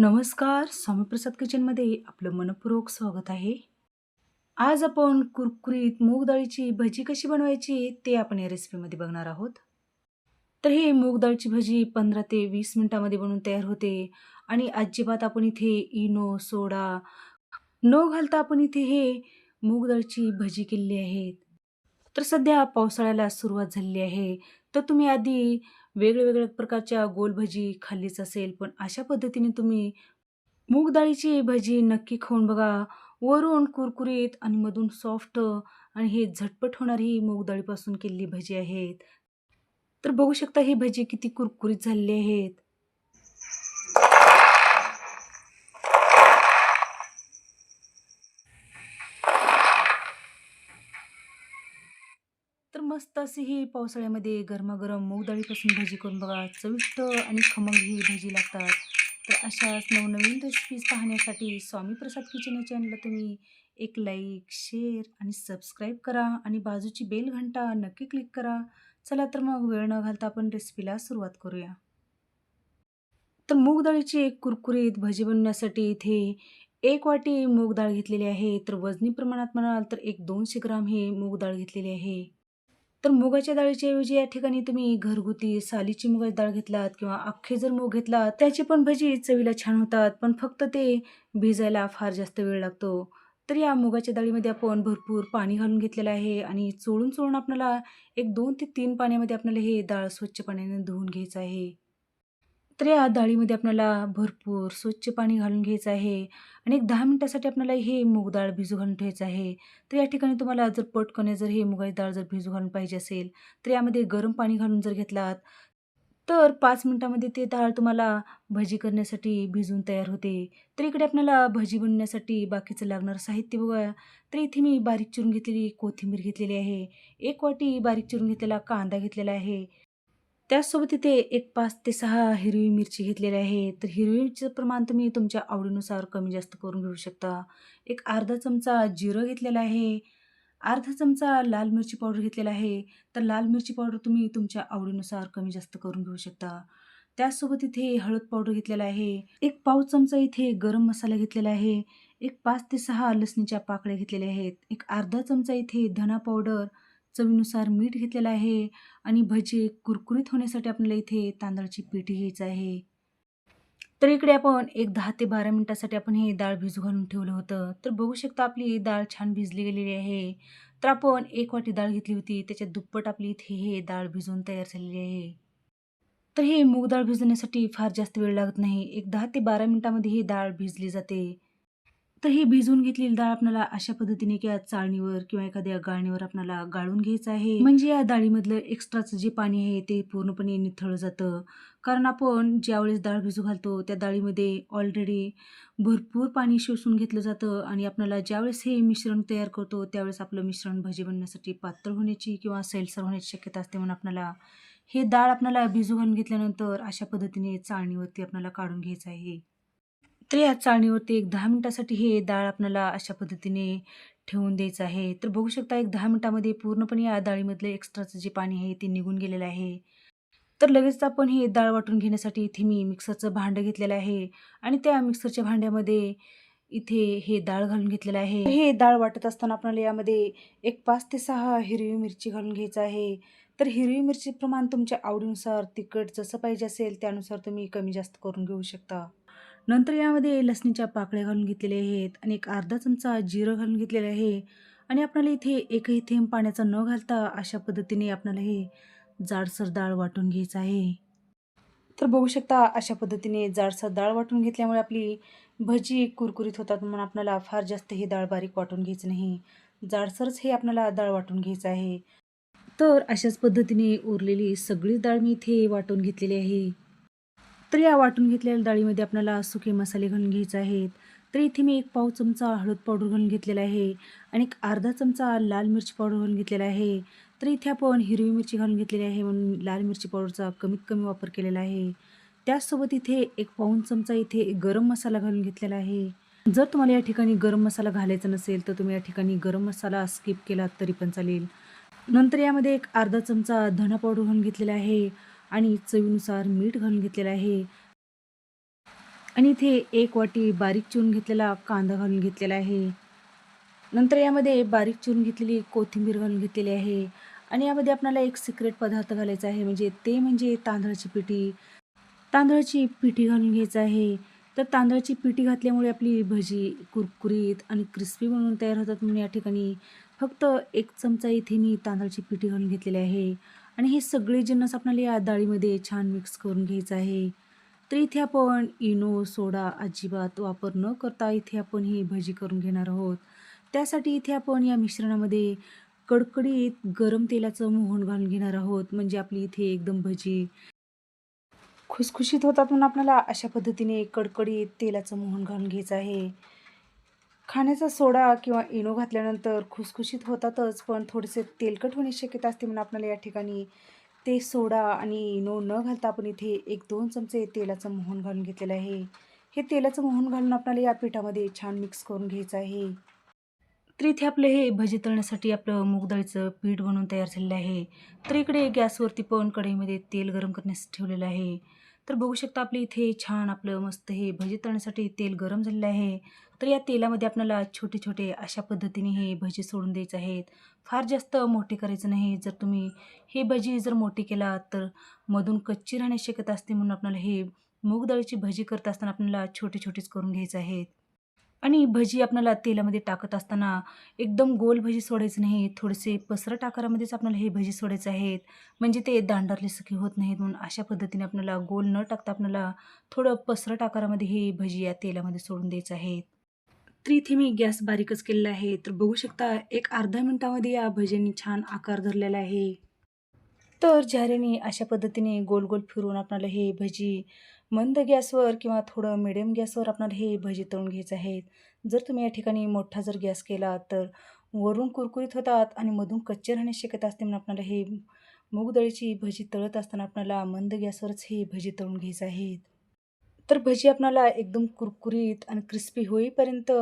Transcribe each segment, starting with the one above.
नमस्कार, स्वामीप्रसाद किचनमध्ये आपलं मनःपूर्वक स्वागत आहे. आज आपण कुरकुरीत मूग डाळीची भजी कशी बनवायची ते आपण या रेसिपीमध्ये बघणार आहोत. तर ही मूग डाळीची भजी 15 ते 20 मिनिटामध्ये बनवून तयार होते आणि अजिबात आपण इथे इनो, सोडा न घालता आपण इथे हे मूग डाळीची भजी केलेली आहे. तर सध्या पावसाळ्याला सुरुवात झालेली आहे. तर तुम्ही आधी वेगळ्या प्रकारच्या गोल भजी खाल्लीच असेल, पण अशा पद्धतीने तुम्ही मूग डाळीची भजी नक्की खाऊन बघा. वरून कुरकुरीत आणि मधून सॉफ्ट आणि हे झटपट होणारी ही मूग डाळीपासून केलेली भजी आहेत. तर बघू शकता ही भजी किती कुरकुरीत झालेली आहेत. तर मस्त अशी ही पावसाळ्यामध्ये गरमागरम मूग डाळीपासून भजी करून बघा. चविष्ट आणि खमंग ही भजी लागतात. तर अशाच नवनवीन रेसिपीज पाहण्यासाठी स्वामी प्रसाद किचन या चॅनलला तुम्ही एक लाईक, शेअर आणि सबस्क्राईब करा आणि बाजूची बेल घंटा नक्की क्लिक करा. चला तर मग वेळ न घालता आपण रेसिपीला सुरुवात करूया. तर मूग डाळीची एक कुरकुरीत भजी बनवण्यासाठी इथे 1 वाटी मूग डाळ घेतलेली आहे. तर वजनी प्रमाणात म्हणाल तर एक 200 ग्राम ही मूग डाळ घेतलेली आहे. तर मुगाच्या डाळीच्या ऐवजी या ठिकाणी तुम्ही घरगुती सालीची मुगाची डाळ घेतलात किंवा अख्खे जर मूग घेतलात, त्याची पण भजी चवीला छान होतात. पण फक्त ते भिजायला फार जास्त वेळ लागतो. तर या मुगाच्या डाळीमध्ये आपण भरपूर पाणी घालून घेतलेलं आहे आणि चोळून आपल्याला एक 2 ते 3 पाण्यामध्ये आपल्याला हे डाळ स्वच्छ पाण्याने धुवून घ्यायचं आहे. तर या डाळीमध्ये आपल्याला भरपूर स्वच्छ पाणी घालून घ्यायचं आहे आणि एक 10 मिनिटासाठी आपल्याला हे मूग डाळ भिजू घालून ठेवायचं आहे. तर या ठिकाणी तुम्हाला जर पटकन जर हे मुगाची डाळ जर भिजू घालून पाहिजे असेल, तर यामध्ये गरम पाणी घालून जर घेतलात, तर 5 मिनिटामध्ये ते डाळ तुम्हाला भजी करण्यासाठी भिजून तयार होते. तर इकडे आपल्याला भजी बनवण्यासाठी बाकीचं लागणारं साहित्य बघूया. तर इथे मी बारीक चिरून घेतलेली कोथिंबीर घेतलेली आहे. 1 वाटी बारीक चिरून घेतलेला कांदा घेतलेला आहे. त्याचसोबत इथे एक 5 ते 6 हिरवी मिरची घेतलेली आहे. तर हिरवी मिरचीचं प्रमाण तुम्ही तुमच्या आवडीनुसार कमी जास्त करून घेऊ शकता. एक अर्धा चमचा जिरं घेतलेलं आहे. अर्धा चमचा लाल मिरची पावडर घेतलेला आहे. तर लाल मिरची पावडर तुम्ही तुमच्या आवडीनुसार कमी जास्त करून घेऊ शकता. त्याचसोबत इथे हळद पावडर घेतलेला आहे. एक पाव चमचा इथे गरम मसाला घेतलेला आहे. एक 5 ते 6 लसणीच्या पाकळ्या घेतलेल्या आहेत. एक अर्धा चमचा इथे धना पावडर, चवीनुसार मीठ घेतलेलं आहे आणि भजी कुरकुरीत होण्यासाठी आपल्याला इथे तांदळाची पिठी घ्यायचं आहे. तर इकडे आपण एक 10 ते 12 मिनिटासाठी आपण हे डाळ भिजू घालून ठेवलं होतं. तर बघू शकता आपली डाळ छान भिजली गेलेली आहे. तर आपण 1 वाटी डाळ घेतली होती. त्याच्या दुप्पट आपली इथे हे डाळ भिजून तयार झालेली आहे. तर हे मूग डाळ भिजवण्यासाठी फार जास्त वेळ लागत नाही. एक 10 ते 12 मिनिटामध्ये ही डाळ भिजली जाते. तर ही भिजवून घेतलेली डाळ आपल्याला अशा पद्धतीने किंवा चाळणीवर किंवा एखाद्या गाळणीवर आपल्याला गाळून घ्यायचं आहे. म्हणजे या डाळीमधलं एक्स्ट्राचं जे पाणी आहे ते पूर्णपणे निथळलं जातं. कारण आपण ज्यावेळेस डाळ भिजू घालतो त्या डाळीमध्ये ऑलरेडी भरपूर पाणी शोषून घेतलं जातं आणि आपल्याला ज्यावेळेस हे मिश्रण तयार करतो त्यावेळेस आपलं मिश्रण भजी बनण्यासाठी पातळ होण्याची किंवा सैलसर होण्याची शक्यता असते. म्हणून आपल्याला हे डाळ आपल्याला भिजू घालून घेतल्यानंतर अशा पद्धतीने चाळणीवरती आपल्याला काढून घ्यायचं आहे. तर या चाळणीवरती एक 10 मिनिटासाठी हे डाळ आपल्याला अशा पद्धतीने ठेवून द्यायचं आहे. तर बघू शकता एक 10 मिनिटामध्ये पूर्णपणे या डाळीमधलं एक्स्ट्राचं जे पाणी आहे ते निघून गेलेलं आहे. तर लगेच आपण ही डाळ वाटून घेण्यासाठी इथे मी मिक्सरचं भांडं घेतलेलं आहे आणि त्या मिक्सरच्या भांड्यामध्ये इथे हे डाळ घालून घेतलेलं आहे. हे डाळ वाटत असताना आपल्याला यामध्ये एक 5 ते 6 हिरवी मिरची घालून घ्यायचं आहे. तर हिरवी मिरची प्रमाण तुमच्या आवडीनुसार तिखट जसं पाहिजे असेल त्यानुसार तुम्ही कमी जास्त करून घेऊ शकता. नंतर यामध्ये लसणीच्या पाकळ्या घालून घेतलेल्या आहेत आणि एक अर्धा चमचा जिरं घालून घेतलेलं आहे आणि आपल्याला इथे एकही थेंब पाण्याचा न घालता अशा पद्धतीने आपल्याला हे जाडसर डाळ वाटून घ्यायचं आहे. तर बघू शकता अशा पद्धतीने जाडसर डाळ वाटून घेतल्यामुळे आपली भजी कुरकुरीत होतात म्हणून आपल्याला फार जास्त ही डाळ बारीक वाटून घ्यायचं नाही. जाडसरच हे आपल्याला डाळ वाटून घ्यायचं आहे. तर अशाच पद्धतीने उरलेली सगळी डाळ मी इथे वाटून घेतलेली आहे. तर या वाटून घेतलेल्या डाळीमध्ये आपल्याला सुके मसाले घालून घ्यायचे आहेत. तर इथे मी एक पाव चमचा हळद पावडर घालून घेतलेला आहे आणि एक अर्धा चमचा लाल मिरची पावडर घालून घेतलेला आहे. तर इथे आपण हिरवी मिरची घालून घेतलेली आहे म्हणून लाल मिरची पावडरचा कमीत कमी वापर केलेला आहे. त्याचसोबत इथे एक पाऊण चमचा इथे गरम मसाला घालून घेतलेला आहे. जर तुम्हाला या ठिकाणी गरम मसाला घालायचा नसेल तर तुम्ही या ठिकाणी गरम मसाला स्किप केलात तरी पण चालेल. नंतर यामध्ये एक अर्धा चमचा धना पावडर घालून घेतलेला आहे आणि चवीनुसार मीठ घालून घेतलेलं आहे. आणि इथे 1 वाटी बारीक चिरून घेतलेला कांदा घालून घेतलेला आहे. नंतर यामध्ये बारीक चिरून घेतलेली कोथिंबीर घालून घेतलेली आहे आणि यामध्ये आपल्याला एक सिक्रेट पदार्थ घालायचा आहे, म्हणजे तांदळाची पिठी. तांदळाची पिठी घालून घ्यायचं आहे. तर तांदळाची पिठी घातल्यामुळे आपली भजी कुरकुरीत आणि क्रिस्पी बनून तयार होतात. म्हणून या ठिकाणी फक्त 1 चमचा इथे मी तांदळाची पिठी घालून घेतलेली आहे आणि हे सगळे जिन्नस आपल्याला या डाळीमध्ये छान मिक्स करून घ्यायचं आहे. तर इथे आपण इनो, सोडा अजिबात वापर न करता इथे आपण ही भजी करून घेणार आहोत. त्यासाठी इथे आपण या मिश्रणामध्ये कडकडीत गरम तेलाचं मोहन घालून घेणार आहोत. म्हणजे आपली इथे एकदम भजी खुसखुशीत होतात म्हणून आपल्याला अशा पद्धतीने कडकडीत तेलाचं मोहन घालून घ्यायचं आहे. खाण्याचा सोडा किंवा इनो घातल्यानंतर खुसखुशीत होतातच, पण थोडेसे तेलकट होण्याची शक्यता असते म्हणून आपल्याला या ठिकाणी ते सोडा आणि इनो न घालता आपण इथे 1-2 चमचे तेलाचं मोहन घालून घेतलेलं आहे. हे तेलाचं मोहन घालून आपल्याला या पिठामध्ये छान मिक्स करून घ्यायचं आहे. तर इथे आपलं हे भजी तळण्यासाठी आपलं मूग डाळीचं पीठ बनवून तयार झालेलं आहे. तर इकडे गॅसवरती पण कढईमध्ये तेल गरम करण्यास ठेवलेलं आहे. तर बघू शकता आपले इथे छान आपलं मस्त हे भजी तळण्यासाठी तेल गरम झालेलं आहे. तर या तेलामध्ये आपल्याला छोटे-छोटे अशा पद्धतीने हे भजी सोडून द्यायचे आहेत. फार जास्त मोठे करायचं नाही. जर तुम्ही हे भजी जर मोठी केलात तर मधून कच्ची राहण्याची शक्यता असते, म्हणून आपल्याला हे मूग डाळीची भजी करत असताना आपल्याला छोटे-छोटेच करून घ्यायचे आहेत. आणि भजी आपल्याला तेलामध्ये टाकत असताना एकदम गोल भजी सोडायचं नाही. थोडेसे पसरट आकारामध्येच आपल्याला हे भजी सोडायचे आहेत. म्हणजे ते दांडारल्यासारखे होत नाहीत, म्हणून अशा पद्धतीने आपल्याला गोल न टाकता आपल्याला थोडं पसरट आकारामध्ये हे भजी या तेलामध्ये सोडून द्यायचं आहेत. तर इथे मी गॅस बारीकच केलेला आहे. तर बघू शकता एक अर्ध्या मिनिटामध्ये या भज्यांनी छान आकार धरलेला आहे. तर झाऱ्याने अशा पद्धतीने गोल-गोल फिरवून आपल्याला हे भजी मंद गॅसवर किंवा थोडं मिडियम गॅसवर आपल्याला हे भजी तळून घ्यायचे आहेत. जर तुम्ही या ठिकाणी मोठा जर गॅस केला तर वरून कुरकुरीत होतात आणि मधून कच्चे राहण्याची शक्यता असते, म्हणून आपल्याला हे मूग डाळीची भजी तळत असताना आपल्याला मंद गॅसवरच हे भजी तळून घ्यायचे आहेत. तर भजी आपल्याला एकदम कुरकुरीत आणि क्रिस्पी होईपर्यंत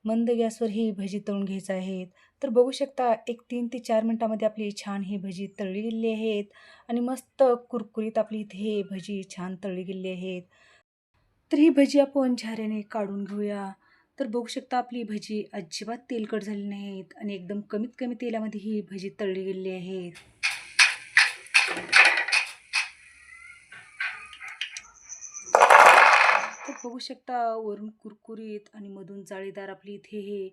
मंद गॅसवर ही भजी तळून घ्यायचं आहे. तर बघू शकता एक 3 ते 4 मिनिटामध्ये आपली छान ही भजी तळली गेलेली आहेत आणि मस्त कुरकुरीत आपली इथे हे भजी छान तळली गेलेली आहेत. तर ही भजी आपण झाऱ्याने काढून घेऊया. तर बघू शकता आपली भजी अजिबात तेलकट झाली नाहीत आणि एकदम कमीत कमी तेलामध्ये ही भजी तळली गेलेली आहेत. तर बघू शकता वरून कुरकुरीत आणि मधून जाळीदार आपली इथे हे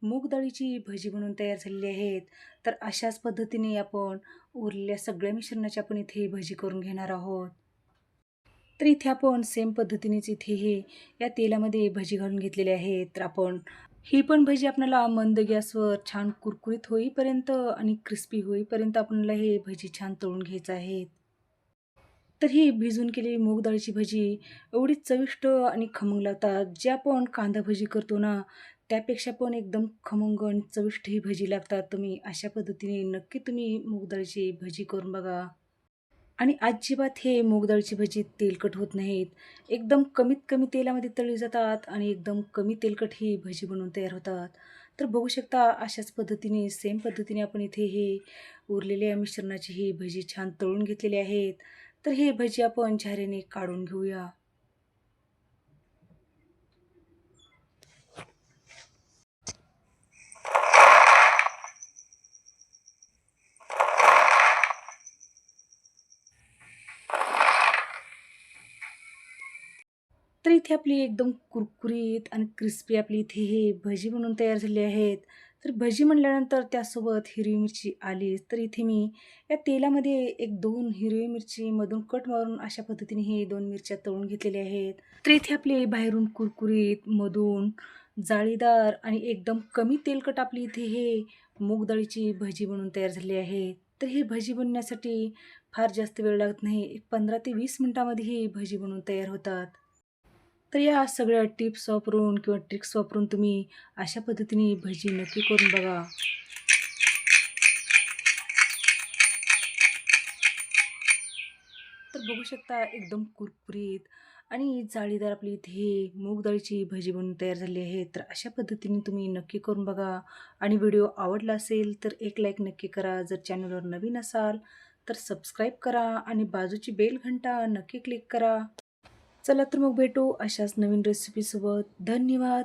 मूग डाळीची भजी बनवून तयार झालेली आहेत. तर अशाच पद्धतीने आपण उरलेल्या सगळ्या मिश्रणाची आपण इथे भजी करून घेणार आहोत. तर इथे आपण सेम पद्धतीनेच इथे हे या तेलामध्ये भजी घालून घेतलेले आहेत. तर आपण ही पण भजी आपल्याला मंद गॅसवर छान कुरकुरीत होईपर्यंत आणि क्रिस्पी होईपर्यंत आपल्याला हे भजी छान तळून घ्यायचं आहे. तर ही भिजून केलेली मूग डाळीची भजी एवढी चविष्ट आणि खमंग लागतात. जे आपण कांदा भजी करतो ना, त्यापेक्षा पण एकदम खमंग आणि चविष्ट ही भजी लागतात. तुम्ही अशा पद्धतीने नक्की तुम्ही मूग डाळीची भजी करून बघा. आणि अजिबात हे मूग डाळीची भजी तेलकट होत नाहीत. एकदम कमीत कमी तेलामध्ये तळली जातात आणि एकदम कमी तेलकट ही भजी बनवून तयार होतात. तर बघू शकता अशाच पद्धतीने सेम पद्धतीने आपण इथे हे उरलेल्या मिश्रणाची ही भजी छान तळून घेतलेली आहेत. तर हे भजी आपण झाऱ्याने काढून घेऊया. तर इथे आपली एकदम कुरकुरीत आणि क्रिस्पी आपली इथे हे भजी बनवून तयार झाली आहेत. तर भजी म्हटल्यानंतर त्यासोबत हिरवी मिरची आलीच. तर इथे मी या तेलामध्ये 1-2 हिरवी मिरची मधून कट मारून अशा पद्धतीने हे 2 मिरच्या तळून घेतलेल्या आहेत. तर इथे आपले बाहेरून कुरकुरीत, मधून जाळीदार आणि एकदम कमी तेलकट आपली इथे हे मूग डाळीची भजी बनवून तयार झाली आहे. तर ही भजी बनवण्यासाठी फार जास्त वेळ लागत नाही. एक 15 ते 20 मिनिटामध्ये ही भजी बनवून तयार होतात. तर या सगळ्या टिप्स वापरून किंवा ट्रिक्स वापरून तुम्ही अशा पद्धतीने भजी नक्की करून बघा. तर बघू शकता एकदम कुरकुरीत आणि जाळीदार आपली इथे मूग डाळीची भजी बनवून तयार झाली आहे. तर अशा पद्धतीने तुम्ही नक्की करून बघा आणि व्हिडिओ आवडला असेल तर एक लाईक नक्की करा. जर चॅनलवर नवीन असाल तर सबस्क्राईब करा आणि बाजूची बेल घंटा नक्की क्लिक करा. चला तर मग भेटू अशाच नवीन रेसिपीसोबत. धन्यवाद.